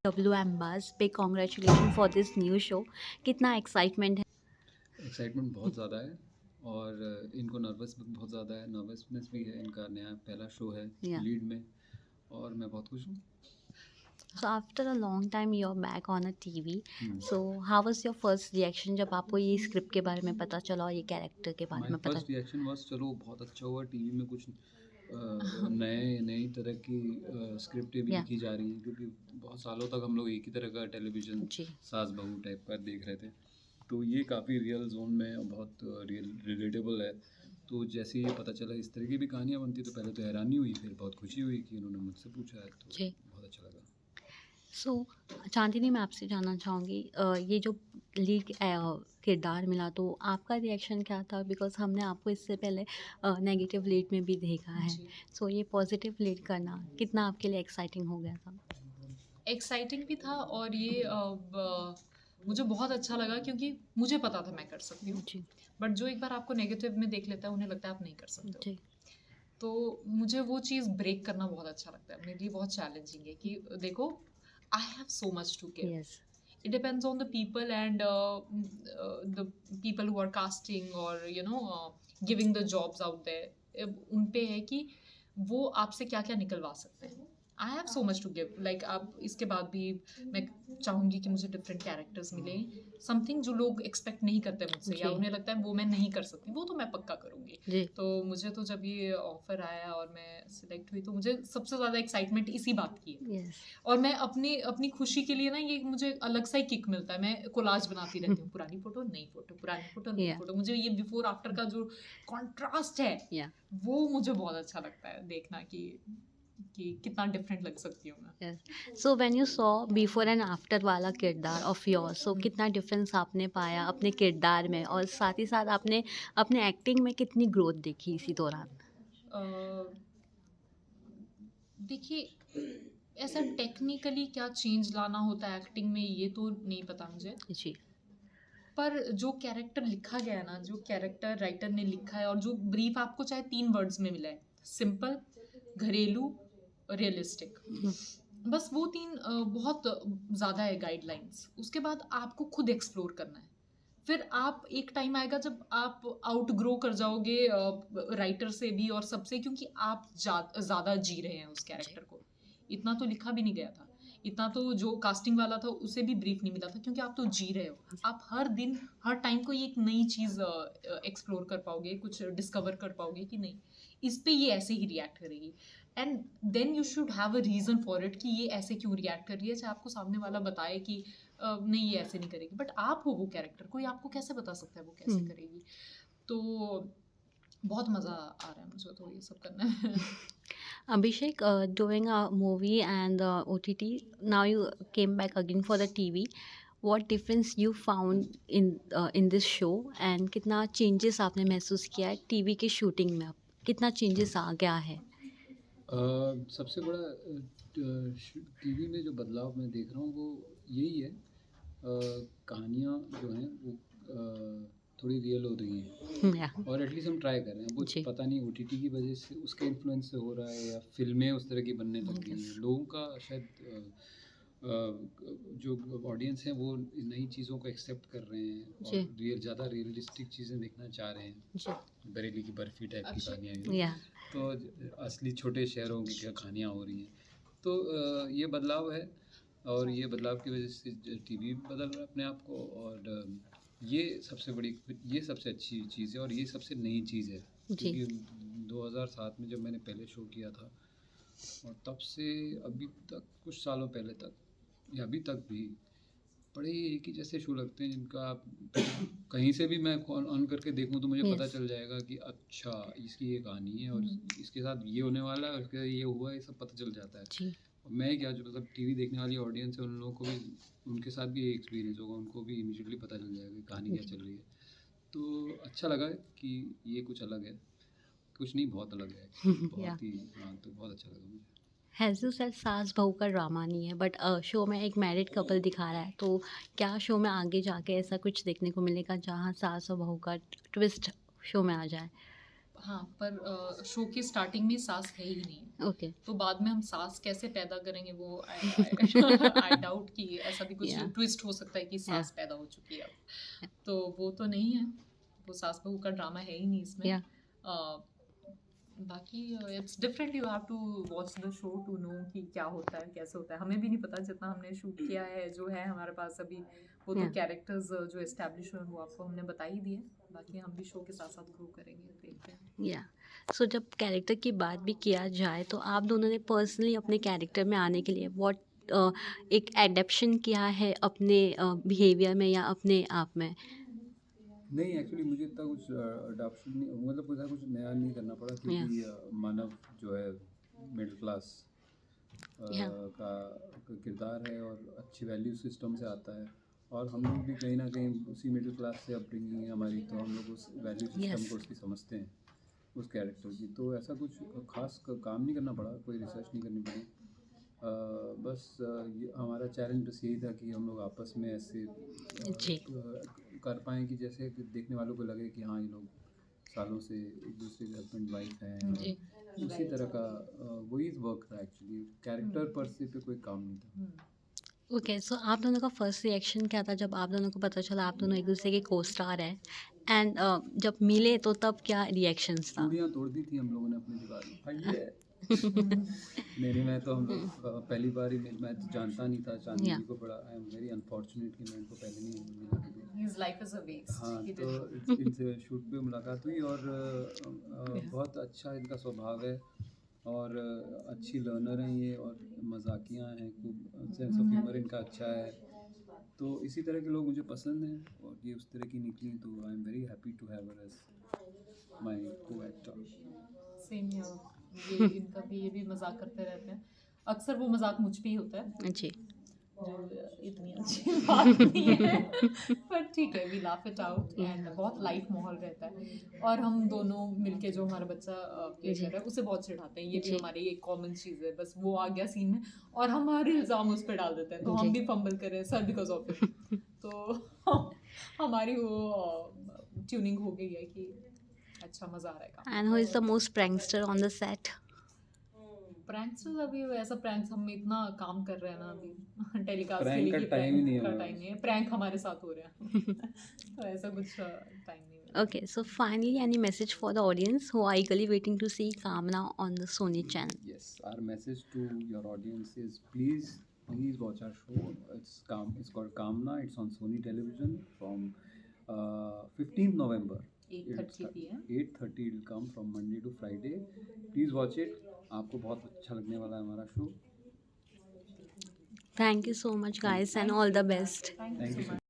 W एम्बास पे congratulation for this new show. कितना excitement है? एक्साइटमेंट बहुत ज़्यादा है और इनको नर्वस भी बहुत ज़्यादा है, नर्वसनेस भी है। इनका नया पहला शो है या लीड में और मैं बहुत खुश हूँ। So after a long time you are back on a TV. Hmm. So how was your first reaction जब आपको ये स्क्रिप्ट के बारे में पता चला और ये कैरेक्टर के बारे माय में पता? फर्स्ट रिएक्शन वाज चलो बहुत अच्छा हुआ, टीवी में कुछ नए नई तरह की स्क्रिप्टें भी या लिखी जा रही हैं, क्योंकि बहुत सालों तक हम लोग एक ही तरह का टेलीविज़न जी सास बहू टाइप का देख रहे थे। तो ये काफ़ी रियल जोन में और बहुत रियल रिलेटेबल है। तो जैसे ही ये पता चला इस तरह की भी कहानियाँ बनती, तो पहले तो हैरानी हुई, फिर बहुत खुशी हुई कि इन्होंने मुझसे पूछा है, तो जी। बहुत अच्छा लगा। सो चांदनी, मैं आपसे जानना चाहूँगी, ये जो लीड किरदार मिला तो आपका रिएक्शन क्या था? बिकॉज हमने आपको इससे पहले नेगेटिव लीड में भी देखा है। जी। सो ये पॉजिटिव लीड करना कितना आपके लिए एक्साइटिंग हो गया था? एक्साइटिंग भी था और ये मुझे बहुत अच्छा लगा क्योंकि मुझे पता था मैं कर सकती हूँ। जी बट जो एक बार आपको नेगेटिव में देख लेता है उन्हें लगता है आप नहीं कर सकते हो। जी तो मुझे वो चीज़ ब्रेक करना बहुत अच्छा लगता है, मेरे लिए बहुत चैलेंजिंग है कि देखो, I have so much to give. Yes It depends on the people and the people who are casting or giving the jobs out there. उन पे है कि वो आपसे क्या क्या निकलवा सकते हैं। I have so much to give, like आप इसके बाद भी मैं चाहूँगी कि मुझे डिफरेंट कैरेक्टर्स मिले, समथिंग जो लोग एक्सपेक्ट नहीं करते मुझसे या जी उन्हें लगता है वो मैं नहीं कर सकती, वो तो मैं पक्का करूँगी। जी तो मुझे तो जब ये ऑफर आया और मैं सिलेक्ट हुई तो मुझे सबसे ज़्यादा एक्साइटमेंट इसी बात की है। यस और मैं अपनी अपनी खुशी के लिए ना, ये मुझे अलग सा ही किक मिलता है, मैं कोलाज बनाती रहती हूँ, पुरानी फोटो नई फोटो, पुरानी फोटो नई या फोटो। मुझे ये बिफोर आफ्टर का जो कॉन्ट्रास्ट है या वो मुझे बहुत अच्छा लगता है देखना कि कितना डिफरेंट लग सकती हूँ मैं। Yes. So when you saw before and after वाला किरदार ऑफ योर्स, सो कितना डिफरेंस आपने पाया अपने किरदार में, और साथ ही साथ आपने अपने एक्टिंग में कितनी ग्रोथ देखी इसी दौरान? अ, देखिए, ऐसा टेक्निकली क्या चेंज लाना होता है एक्टिंग में ये तो नहीं पता मुझे, जी पर जो कैरेक्टर लिखा गया है ना, जो कैरेक्टर राइटर ने लिखा है और जो ब्रीफ आपको चाहे 3 वर्ड्स में मिला है, सिंपल, घरेलू, रियलिस्टिक, बस वो 3 बहुत ज़्यादा है गाइडलाइंस। उसके बाद आपको खुद एक्सप्लोर करना है। फिर आप एक टाइम आएगा जब आप आउट ग्रो कर जाओगे राइटर से भी और सबसे, क्योंकि आप ज़्यादा जी रहे हैं उस जी कैरेक्टर को। इतना तो लिखा भी नहीं गया था, इतना तो जो कास्टिंग वाला था उसे भी ब्रीफ नहीं मिला था, क्योंकि आप तो जी रहे हो। आप हर दिन हर टाइम को ये एक नई चीज़ एक्सप्लोर कर पाओगे, कुछ डिस्कवर कर पाओगे कि नहीं इस पे ये ऐसे ही रिएक्ट करेगी, and then you should have a reason for it कि ये ऐसे क्यों रिएक्ट कर रही है। चाहे आपको सामने वाला बताए कि नहीं ये ऐसे नहीं करेगी, बट आप हो वो कैरेक्टर, कोई आपको कैसे बता सकता है वो कैसे करेगी। तो बहुत मज़ा आ रहा है मुझे तो ये सब करने में। Abhishek, doing a movie and OTT, now you came back again for the TV. What difference you found in this show, and कितना changes आपने महसूस किया है टीवी की शूटिंग में? अब कितना changes आ गया है? सबसे बड़ा टीवी में जो बदलाव मैं देख रहा हूँ वो यही है, कहानियाँ जो हैं वो थोड़ी रियल हो रही हैं या और एटलीस्ट हम ट्राई कर रहे हैं। वो जी पता नहीं ओटीटी की वजह से, उसके इन्फ्लुएंस से हो रहा है या फिल्में उस तरह की बनने लग गई हैं, लोगों का शायद जो ऑडियंस है वो नई चीज़ों को एक्सेप्ट कर रहे हैं और जी ज़्यादा रियलिस्टिक चीज़ें देखना चाह रहे हैं। जी बरेली की बर्फ़ी टाइप की अच्छा। कहानियाँ या तो असली छोटे शहरों की क्या कहानियाँ हो रही हैं। तो ये बदलाव है और ये बदलाव की वजह से टीवी बदल रहा है अपने आप को, और ये सबसे बड़ी, ये सबसे अच्छी चीज़ है और ये सबसे नई चीज़ है। जी क्योंकि 2007 में जब मैंने पहले शो किया था और तब से अभी तक, कुछ सालों पहले तक या अभी तक भी, बड़े ही एक ही जैसे शो लगते हैं जिनका आप कहीं से भी मैं ऑन करके देखूं तो मुझे पता यस चल जाएगा कि अच्छा इसकी ये कहानी है और इसके साथ ये होने वाला है और इसके ये हुआ है, ये सब पता चल जाता है। जी और मैं क्या, जो मतलब टीवी देखने वाली ऑडियंस है उन लोगों को भी, उनके साथ भी ये एक्सपीरियंस होगा, उनको भी इमीडिएटली पता चल जाएगा कि कहानी क्या चल रही है। तो अच्छा लगा कि ये कुछ अलग है, कुछ नहीं बहुत अलग है एक्चुअली, या बहुत ही, हाँ, तो बहुत अच्छा लगा मुझे। हैज़ यू सेड सास बहू का ड्रामा नहीं है, बट शो में एक मैरिड कपल दिखा रहा है, तो क्या शो में आगे जाके ऐसा कुछ देखने को मिलेगा जहाँ सास और बहू का ट्विस्ट शो में आ जाए? हाँ, पर शो की स्टार्टिंग में सास है ही नहीं। ओके, तो बाद में हम सास कैसे पैदा करेंगे वो आई डाउट कि ऐसा भी कुछ Yeah. ट्विस्ट हो सकता है कि सास पैदा हो चुकी है अब, तो वो तो नहीं है, वो सास बहू का ड्रामा है ही नहीं इसमें। Yeah. बाकी it's different, you have to watch the show to know कि क्या होता है कैसे होता है। हमें भी नहीं पता, जितना हमने शूट किया है जो है हमारे पास अभी, वो तो Yeah. कैरेक्टर्स जो एस्टेब्लिश हुए वो आपको हमने बता ही दिए। बाकी हम भी शो के साथ साथ ग्रो करेंगे, देखते हैं। या सो जब कैरेक्टर की बात भी किया जाए तो आप दोनों ने पर्सनली अपने कैरेक्टर में आने के लिए एक एडेप्शन किया है अपने बिहेवियर में या अपने आप में? नहीं, एक्चुअली मुझे इतना कुछ अडॉप्शन नहीं, मतलब कुछ नया नहीं करना पड़ा, क्योंकि मानव जो है मिडिल क्लास Yeah. का किरदार है और अच्छी वैल्यू सिस्टम से आता है, और हम लोग भी कहीं ना कहीं उसी मिडिल क्लास से अपब्रिंगिंग है हमारी, तो हम लोग उस वैल्यू सिस्टम Yes. को उसकी समझते हैं, उस कैरेक्टर की। तो ऐसा कुछ खास काम नहीं करना पड़ा, कोई रिसर्च नहीं करनी पड़ी। बस ये हमारा चैलेंज बस यही था कि हम लोग आपस में ऐसे जी। कर पाएँ कि जैसे कि देखने वालों को लगे कि हाँ, ये लोग सालों से एक दूसरे के हस्बैंड वाइफ हैं, जी। और उसी तरह का वही वर्क था एक्चुअली, कैरेक्टर पर से पे कोई काम नहीं था। ओके, सो आप दोनों का फर्स्ट रिएक्शन क्या था जब आप दोनों को पता चला आप दोनों एक दूसरे के को स्टार हैं? एंड जब मिले तो तब क्या रिएक्शंस था? चूड़ियाँ तोड़ दी थी हम लोगों ने अपनी दीवार में। हाँ, ये नहीं, मैं तो हम लोग पहली बार ही मैं तो जानता नहीं था चांदनी Yeah. जी को, बड़ा आई एम वेरी अनफॉर्चुनेट कि मैं इनको पहले नहीं मिला कभी। His life is a waste. हाँ, He तो did. इनसे शूट पे मुलाकात हुई, और बहुत अच्छा इनका स्वभाव है, और अच्छी लर्नर हैं ये, और मजाकिया हैं, खूब सेंस ऑफ ह्यूमर इनका अच्छा है। तो इसी तरह के लोग मुझे पसंद हैं, और ये उस तरह की निकली, तो I am very happy to have her as my co-actor. Same here. ये इनका भी, ये भी मजाक करते रहते हैं। अक्सर वो मजाक मुझ पे ही होता है, जी। जो इतनी अच्छी बात नहीं है, पर ठीक है, we laugh it out, and बहुत लाइट माहौल रहता है। और हम दोनों मिलके जो हमारा बच्चा प्ले जी। कर रहा है उसे बहुत चिढ़ाते हैं, ये भी जी। हमारी एक कॉमन चीज़ है। बस वो आ गया सीन में और हमारे इल्ज़ाम उस पर डाल देते हैं, तो हम जी। भी फंबल कर रहे हैं सर बिकॉज ऑफ इट। तो हमारी वो ट्यूनिंग हो गई है कि अच्छा मज़ा आ रहा है काम। And who is the most prankster on the set? Pranks अभी ऐसा प्रैंक्स हम इतना काम कर रहे हैं ना अभी टेलीकास्ट के Prank लिए का कि time ही नहीं है का हमारे टाइम नहीं है, प्रैंक हमारे साथ हो रहे हैं। तो ऐसा कुछ टाइम नहीं है। Okay, so finally, any message for the audience who are eagerly waiting to see Kamna on the Sony channel? Yes, our message to your audience is please watch our show. It's called Kamna. It's on Sony Television from 15th November. 8:30 PM. 8:30 will come from Monday to Friday. Please watch it. आपको बहुत अच्छा लगने वाला है हमारा show. Thank you so much, guys, and all the best. Thank Thank you you so so much.